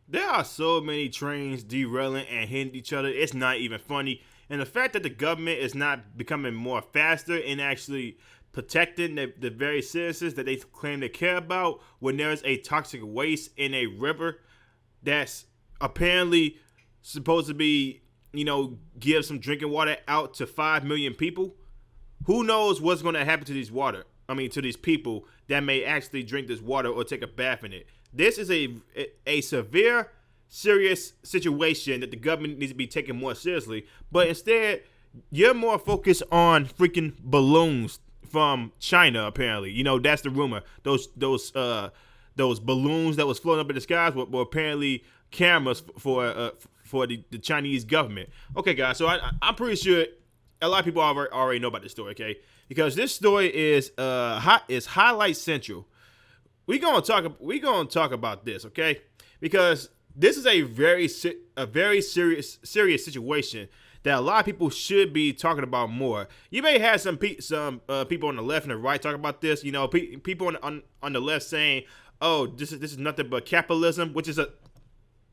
There are so many trains derailing and hitting each other. It's not even funny. And the fact that the government is not becoming more faster in actually protecting the very citizens that they claim they care about when there's a toxic waste in a river that's apparently supposed to be, give some drinking water out to 5 million people. Who knows what's going to happen to these water? To these people that may actually drink this water or take a bath in it. This is a severe, serious situation that the government needs to be taken more seriously. But instead, you're more focused on freaking balloons from China. Apparently, that's the rumor. Those balloons that was floating up in the skies were apparently cameras for the Chinese government. Okay, guys. So I'm pretty sure a lot of people already know about this story. Okay, because this story is highlight central. We're gonna talk about this, okay? Because this is a very serious situation that a lot of people should be talking about more. You may have some people on the left and the right talk about this. People on the left saying, "Oh, this is nothing but capitalism," which is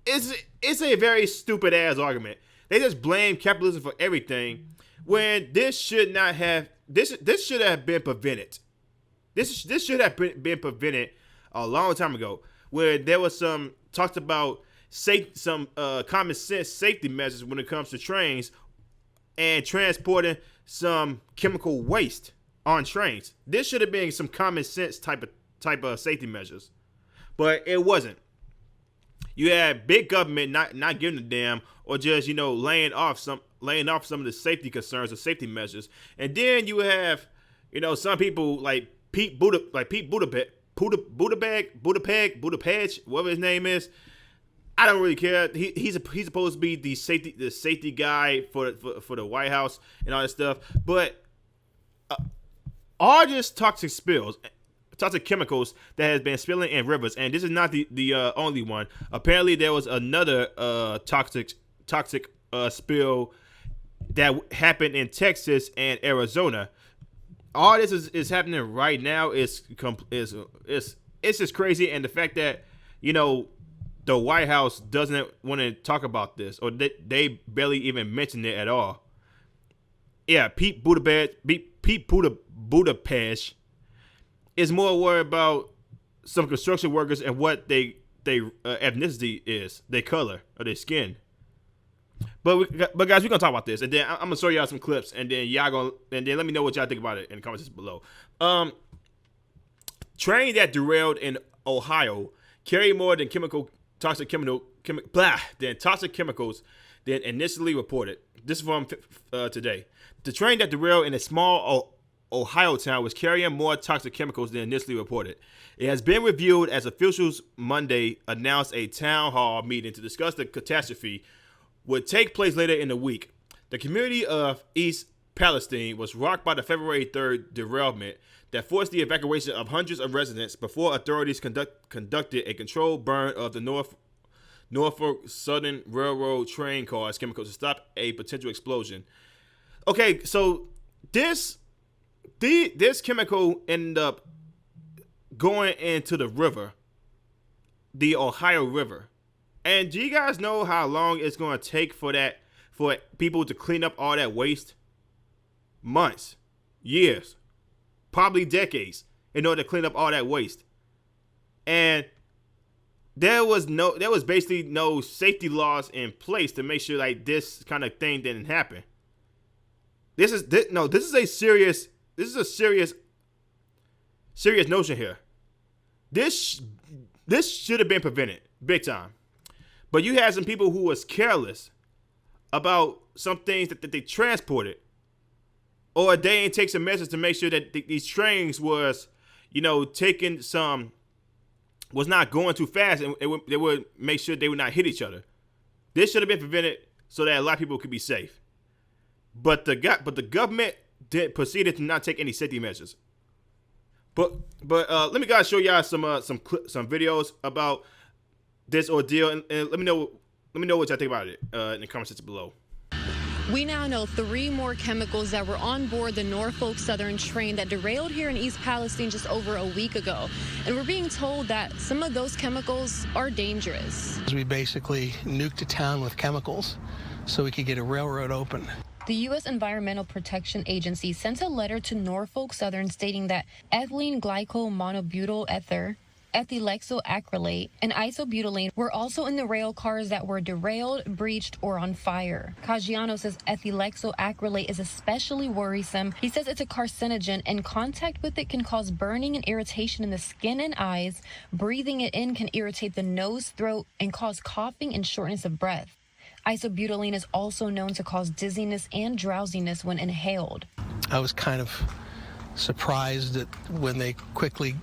it's a very stupid ass argument. They just blame capitalism for everything when this should have been prevented. This should have been prevented a long time ago, where there was some talked about some common sense safety measures when it comes to trains and transporting some chemical waste on trains. This should have been some common sense type of safety measures, but it wasn't. You had big government not giving a damn, or just laying off some of the safety concerns or safety measures, and then you have some people like Pete Buttigieg, whatever his name is. I don't really care. He's supposed to be the safety guy for the White House and all that stuff. But all this toxic chemicals that has been spilling in rivers, and this is not the only one. Apparently, there was another toxic spill that happened in Texas and Arizona. All this is happening right now. It's just crazy, and the fact that the White House doesn't want to talk about this, or they barely even mention it at all. Yeah, Pete Buttigieg is more worried about some construction workers and what they ethnicity is, their color or their skin. But guys, we're gonna talk about this, and then I'm gonna show y'all some clips, and then let me know what y'all think about it in the comments below. Train that derailed in Ohio carried more than toxic chemicals than initially reported. This is from today. The train that derailed in a small Ohio town was carrying more toxic chemicals than initially reported. It has been reviewed as officials Monday announced a town hall meeting to discuss the catastrophe would take place later in the week. The community of East Palestine was rocked by the February 3rd derailment that forced the evacuation of hundreds of residents before authorities conducted a controlled burn of the Norfolk Southern Railroad train cars chemicals to stop a potential explosion. Okay, so this chemical ended up going into the river, the Ohio River. And do you guys know how long it's going to take for people to clean up all that waste? Months, years, probably decades in order to clean up all that waste. And there was basically no safety laws in place to make sure like this kind of thing didn't happen. This is a serious notion here. This should have been prevented big time. But you had some people who was careless about some things that they transported, or they didn't take some measures to make sure that these trains was not going too fast, and they would make sure they would not hit each other. This should have been prevented so that a lot of people could be safe. But the government proceeded to not take any safety measures. But let me guys show y'all some videos about this ordeal, and let me know what y'all think about it in the comment section below. We now know 3 more chemicals that were on board the Norfolk Southern train that derailed here in East Palestine just over a week ago. And we're being told that some of those chemicals are dangerous. We basically nuked a town with chemicals so we could get a railroad open. The U.S. Environmental Protection Agency sent a letter to Norfolk Southern stating that ethylene glycol monobutyl ether, ethylexyl-acrylate, and isobutylene were also in the rail cars that were derailed, breached, or on fire. Caggiano says ethylexyl-acrylate is especially worrisome. He says it's a carcinogen, and contact with it can cause burning and irritation in the skin and eyes. Breathing it in can irritate the nose, throat, and cause coughing and shortness of breath. Isobutylene is also known to cause dizziness and drowsiness when inhaled. I was kind of surprised that when they quickly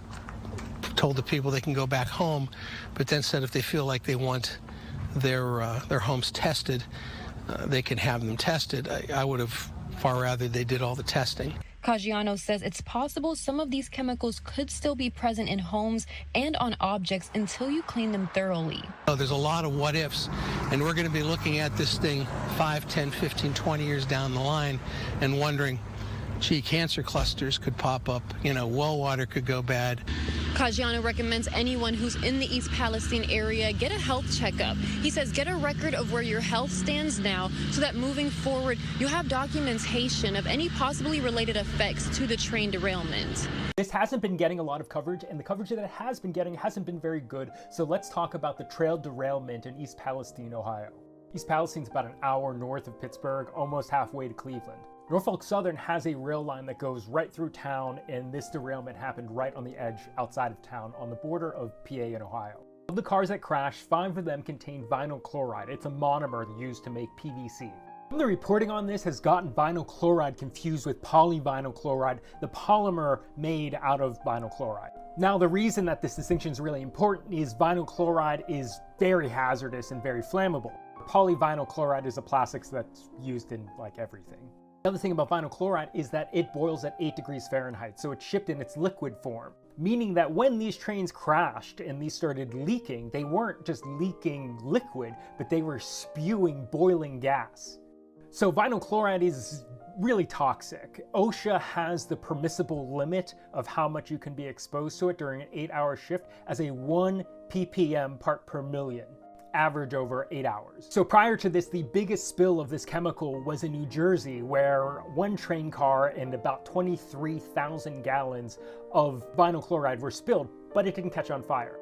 told the people they can go back home, but then said if they feel like they want their homes tested, they can have them tested. I would have far rather they did all the testing. Caggiano says it's possible some of these chemicals could still be present in homes and on objects until you clean them thoroughly. There's a lot of what ifs, and we're going to be looking at this thing 5, 10, 15, 20 years down the line and wondering, gee, cancer clusters could pop up, well water could go bad. Caggiano recommends anyone who's in the East Palestine area get a health checkup. He says get a record of where your health stands now so that moving forward you have documentation of any possibly related effects to the train derailment. This hasn't been getting a lot of coverage, and the coverage that it has been getting hasn't been very good. So let's talk about the trail derailment in East Palestine, Ohio. East Palestine's about an hour north of Pittsburgh, almost halfway to Cleveland. Norfolk Southern has a rail line that goes right through town, and this derailment happened right on the edge outside of town on the border of PA and Ohio. Of the cars that crashed, 5 of them contained vinyl chloride. It's a monomer used to make PVC. The reporting on this has gotten vinyl chloride confused with polyvinyl chloride, the polymer made out of vinyl chloride. Now, the reason that this distinction is really important is vinyl chloride is very hazardous and very flammable. Polyvinyl chloride is a plastics that's used in like everything. The other thing about vinyl chloride is that it boils at 8 degrees Fahrenheit, so it's shipped in its liquid form, meaning that when these trains crashed and these started leaking, they weren't just leaking liquid, but they were spewing boiling gas. So vinyl chloride is really toxic. OSHA has the permissible limit of how much you can be exposed to it during an 8-hour shift as a 1 ppm part per million. Average over 8 hours. So prior to this, the biggest spill of this chemical was in New Jersey, where 1 train car and about 23,000 gallons of vinyl chloride were spilled, but it didn't catch on fire.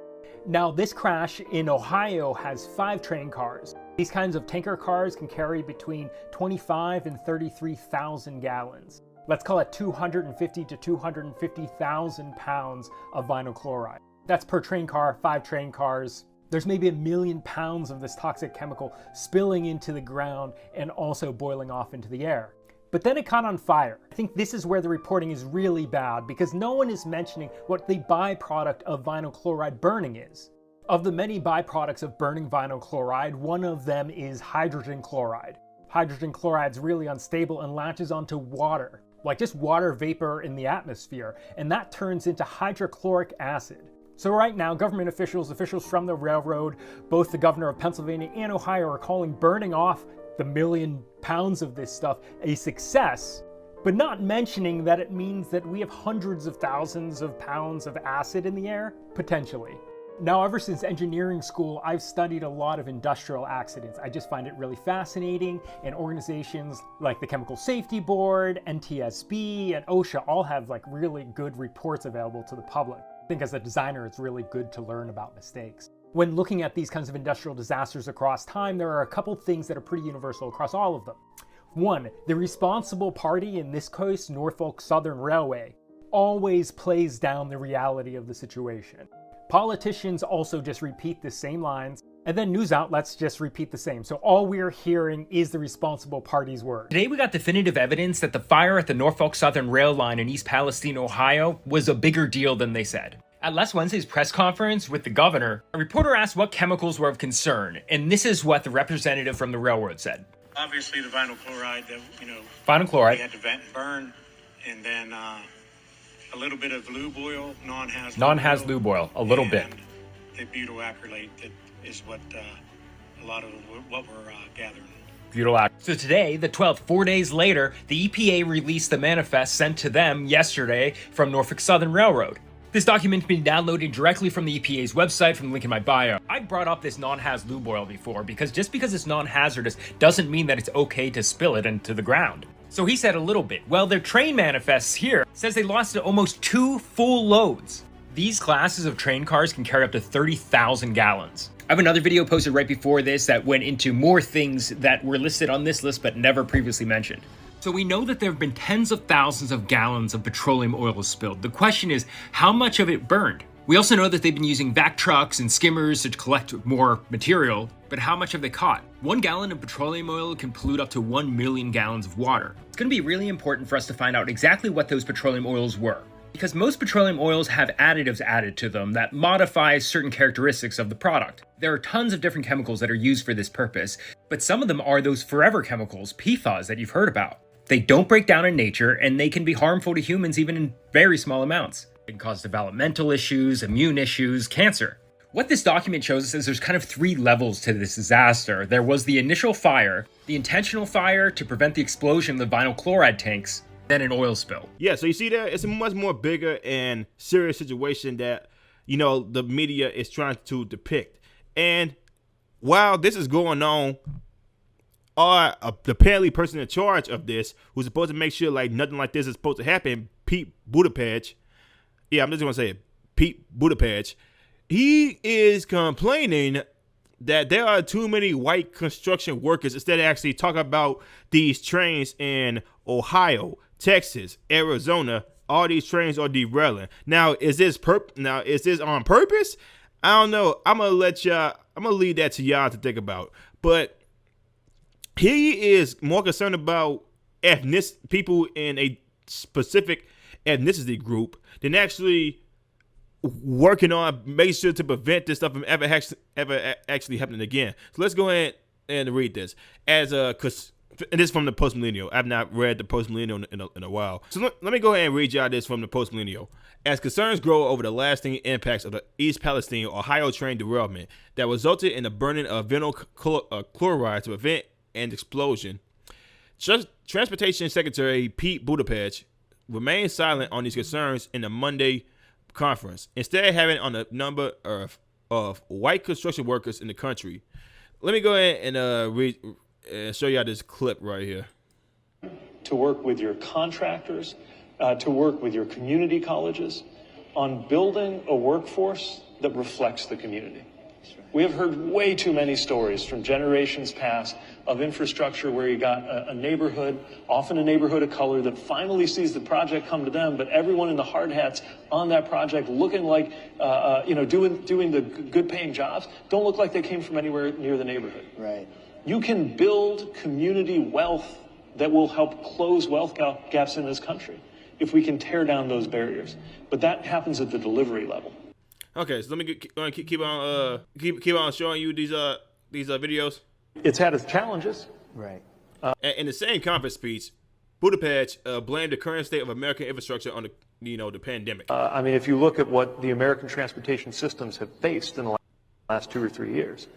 Now, this crash in Ohio has 5 train cars. These kinds of tanker cars can carry between 25 and 33,000 gallons. Let's call it 250 to 250,000 pounds of vinyl chloride. That's per train car, 5 train cars. There's maybe 1 million pounds of this toxic chemical spilling into the ground and also boiling off into the air. But then it caught on fire. I think this is where the reporting is really bad because no one is mentioning what the byproduct of vinyl chloride burning is. Of the many byproducts of burning vinyl chloride, one of them is hydrogen chloride. Hydrogen chloride is really unstable and latches onto water, like just water vapor in the atmosphere, and that turns into hydrochloric acid. So right now, government officials from the railroad, both the governor of Pennsylvania and Ohio are calling burning off the 1 million pounds of this stuff a success, but not mentioning that it means that we have hundreds of thousands of pounds of acid in the air, potentially. Now, ever since engineering school, I've studied a lot of industrial accidents. I just find it really fascinating, and organizations like the Chemical Safety Board, NTSB, and OSHA all have like really good reports available to the public. I think as a designer, it's really good to learn about mistakes. When looking at these kinds of industrial disasters across time, there are a couple things that are pretty universal across all of them. 1, the responsible party, in this case, Norfolk Southern Railway, always plays down the reality of the situation. Politicians also just repeat the same lines, and then news outlets just repeat the same. So all we're hearing is the responsible party's word. Today we got definitive evidence that the fire at the Norfolk Southern Rail line in East Palestine, Ohio was a bigger deal than they said. At last Wednesday's press conference with the governor, a reporter asked what chemicals were of concern, and this is what the representative from the railroad said. Obviously the vinyl chloride that, vinyl chloride. We had to vent and burn, and then a little bit of lube oil, non-haz lube oil, a little bit. The butyl acrylate that is what a lot of what we're gathering. monobutyl. So today, the 12th, 4 days later, the EPA released the manifest sent to them yesterday from Norfolk Southern Railroad. This document can be downloaded directly from the EPA's website from the link in my bio. I brought up this non-haz lube oil before because just because it's non-hazardous doesn't mean that it's okay to spill it into the ground. So he said a little bit. Well, their train manifests here says they lost almost 2 full loads. These classes of train cars can carry up to 30,000 gallons. I have another video posted right before this that went into more things that were listed on this list but never previously mentioned. So we know that there have been tens of thousands of gallons of petroleum oil spilled. The question is, how much of it burned? We also know that they've been using vac trucks and skimmers to collect more material, but how much have they caught? 1 gallon of petroleum oil can pollute up to 1 million gallons of water. It's going to be really important for us to find out exactly what those petroleum oils were, because most petroleum oils have additives added to them that modify certain characteristics of the product. There are tons of different chemicals that are used for this purpose, but some of them are those forever chemicals, PFAS, that you've heard about. They don't break down in nature, and they can be harmful to humans even in very small amounts. They can cause developmental issues, immune issues, cancer. What this document shows us is there's kind of 3 levels to this disaster. There was the initial fire, the intentional fire to prevent the explosion of the vinyl chloride tanks, then an oil spill. Yeah, so you see there, it's a much more bigger and serious situation that, the media is trying to depict. And while this is going on, the apparently person in charge of this, who's supposed to make sure like nothing like this is supposed to happen, Pete Buttigieg. Yeah, I'm just gonna say it, Pete Buttigieg. He is complaining that there are too many white construction workers instead of actually talking about these trains in Ohio, Texas, Arizona. All these trains are derailing. Now, is this on purpose? I don't know. I'm gonna leave that to y'all to think about. But he is more concerned about people in a specific ethnicity group than actually working on making sure to prevent this stuff from ever actually happening again. So let's go ahead and read this. And this is from the Post Millennial. I've not read the Post Millennial in a while. So let me go ahead and read y'all this from the Post Millennial. As concerns grow over the lasting impacts of the East Palestine, Ohio train derailment that resulted in the burning of vinyl chloride to prevent an explosion, Transportation Secretary Pete Buttigieg remained silent on these concerns in the Monday conference, instead having on the number of white construction workers in the country. Let me go ahead and read and show y'all this clip right here. To work with your contractors, to work with your community colleges on building a workforce that reflects the community. We have heard way too many stories from generations past of infrastructure where you got a neighborhood, often a neighborhood of color, that finally sees the project come to them, but everyone in the hard hats on that project looking like, doing the good paying jobs, don't look like they came from anywhere near the neighborhood. Right. You can build community wealth that will help close wealth gaps in this country if we can tear down those barriers. But that happens at the delivery level. Okay, so let me keep on showing you these videos. It's had its challenges. Right. In the same conference speech, Buttigieg blamed the current state of American infrastructure on the pandemic. If you look at what the American transportation systems have faced in the last 2 or 3 years,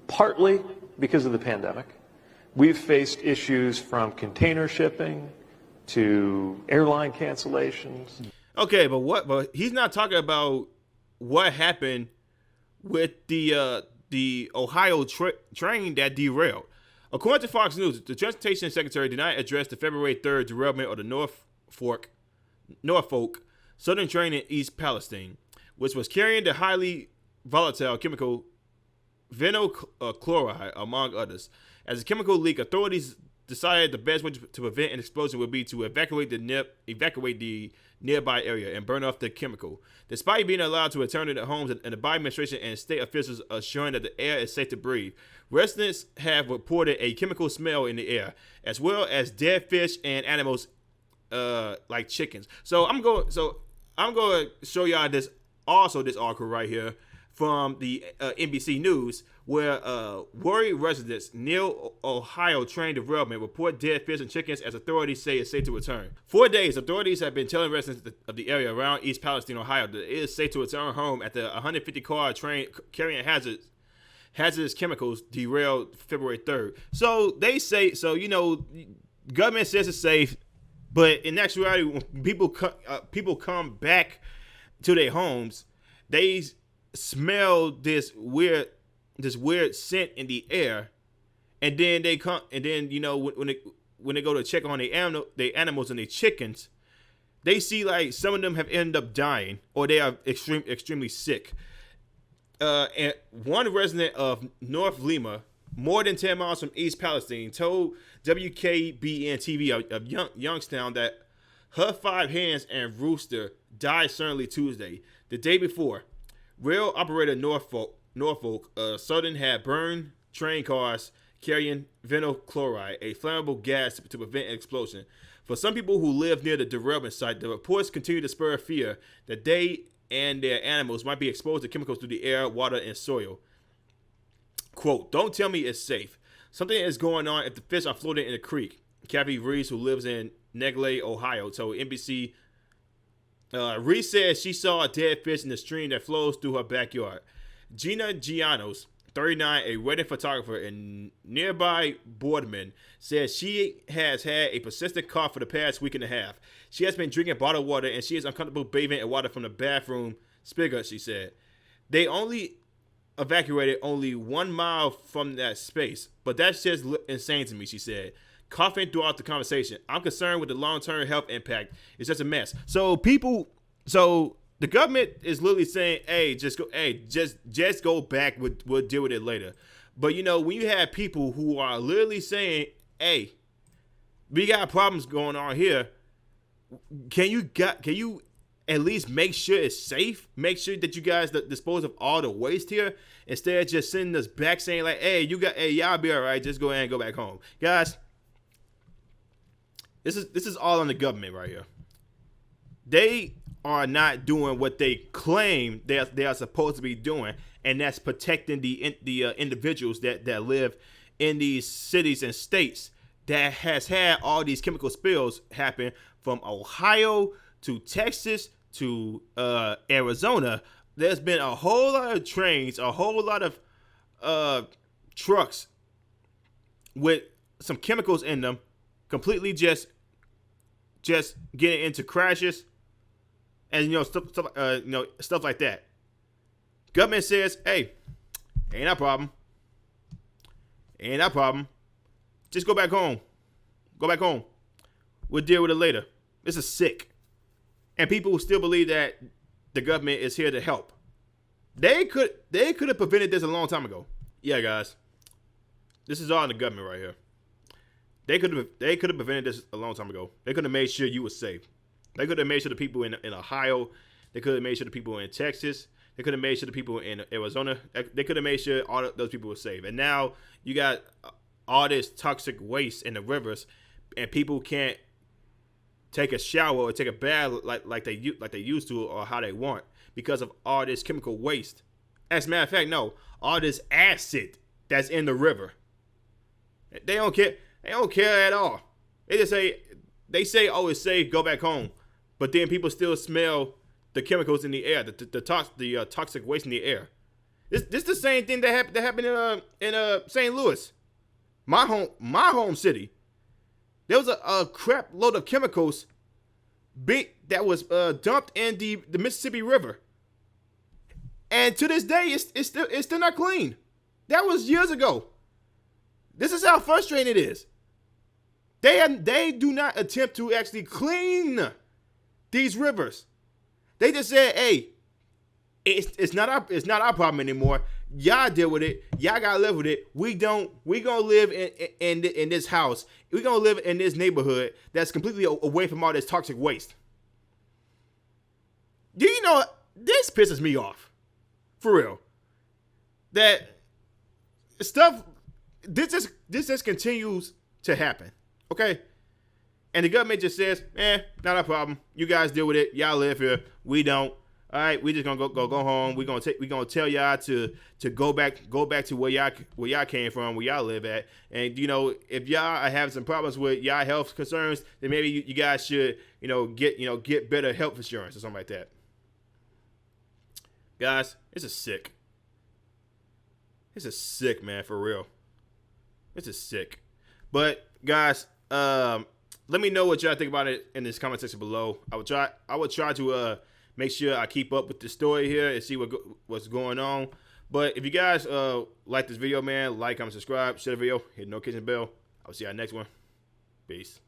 partly because of the pandemic, we've faced issues from container shipping to airline cancellations. Okay, but he's not talking about what happened with the Ohio train that derailed. According to Fox News, the Transportation Secretary did not address the February 3rd derailment of the Norfolk Southern train in East Palestine, which was carrying the highly volatile chemical vinyl chloride, among others. As a chemical leak, authorities decided the best way to prevent an explosion would be to evacuate the nearby area and burn off the chemical. Despite being allowed to return to their homes, and the Biden administration and state officials assuring that the air is safe to breathe, residents have reported a chemical smell in the air, as well as dead fish and animals like chickens. So I'm going to show y'all this article right here from the NBC News, where worried residents near Ohio train derailment report dead fish and chickens as authorities say it's safe to return. 4 days, authorities have been telling residents of the area around East Palestine, Ohio, that it is safe to return home at the 150-car train carrying hazards hazardous chemicals derailed February 3rd. So they say, government says it's safe, but in actuality, when people come back to their homes, they smell this weird scent in the air, and then they come, and then when they go to check on the animals and the chickens, they see like some of them have ended up dying or they are extremely sick. And one resident of North Lima, more than 10 miles from East Palestine, told WKBN TV of Youngstown that her 5 hens and rooster died suddenly Tuesday. The day before, rail operator Norfolk Southern had burned train cars carrying vinyl chloride, a flammable gas to prevent an explosion. For some people who live near the derailment site, the reports continue to spur fear that they and their animals might be exposed to chemicals through the air, water, and soil. Quote, "Don't tell me it's safe. Something is going on if the fish are floating in the creek." Kathy Reese, who lives in Negley, Ohio, told NBC. Reese says she saw a dead fish in the stream that flows through her backyard. Gina Gianos, 39, a wedding photographer in nearby Boardman, says she has had a persistent cough for the past week and a half. She has been drinking bottled water and she is uncomfortable bathing in water from the bathroom spigot, she said. They only evacuated only 1 mile from that space, but that's just insane to me, she said, coughing throughout the conversation. "I'm concerned with the long-term health impact. It's just a mess." So the government is literally saying, just go back. We'll deal with it later. But when you have people who are literally saying, "Hey, we got problems going on here. Can you at least make sure it's safe? Make sure that you guys dispose of all the waste here instead of just sending us back saying like, y'all be all right. Just go ahead and go back home, guys." This is all on the government right here. They are not doing what they claim they are supposed to be doing, and that's protecting the individuals that live in these cities and states that has had all these chemical spills happen from Ohio to Texas to Arizona. There's been a whole lot of trains, a whole lot of trucks with some chemicals in them, completely just getting into crashes. And stuff like that. Government says, "Hey, ain't our problem. Ain't our problem. Just go back home. Go back home. We'll deal with it later." This is sick. And people still believe that the government is here to help. They could have prevented this a long time ago. Yeah, guys. This is all in the government right here. They could have prevented this a long time ago. They could have made sure you were safe. They could have made sure the people in Ohio, they could have made sure the people in Texas, they could have made sure the people in Arizona, they could have made sure all those people were safe. And now you got all this toxic waste in the rivers, and people can't take a shower or take a bath like they used to or how they want because of all this chemical waste. As a matter of fact, no, all this acid that's in the river. They don't care. They don't care at all. They say, "Oh, it's safe. Go back home." But then people still smell the chemicals in the air, the toxic waste in the air. This is the same thing that happened in St. Louis, my home city. There was a crap load of chemicals that was dumped in the Mississippi River, and to this day it's still not clean. That was years ago. This is how frustrating it is. They do not attempt to actually clean these rivers. They just said, "Hey, it's not our problem anymore. Y'all deal with it. Y'all gotta live with it. We gonna live in this house. We gonna live in this neighborhood that's completely away from all this toxic waste." Do you know this pisses me off? For real. That stuff. This just continues to happen. Okay? And the government just says, not our problem. You guys deal with it. Y'all live here. We don't. All right, we just gonna go home. We gonna tell y'all to go back to where y'all came from, where y'all live at. And if y'all are having some problems with y'all health concerns, then maybe you guys should get better health insurance or something like that. Guys, this is sick. This is sick, man, for real. This is sick. But guys, let me know what y'all think about it in this comment section below. I would try to make sure I keep up with the story here and see what's going on. But if you guys like this video, man, like, comment, subscribe, share the video, hit the notification bell. I'll see y'all next one. Peace.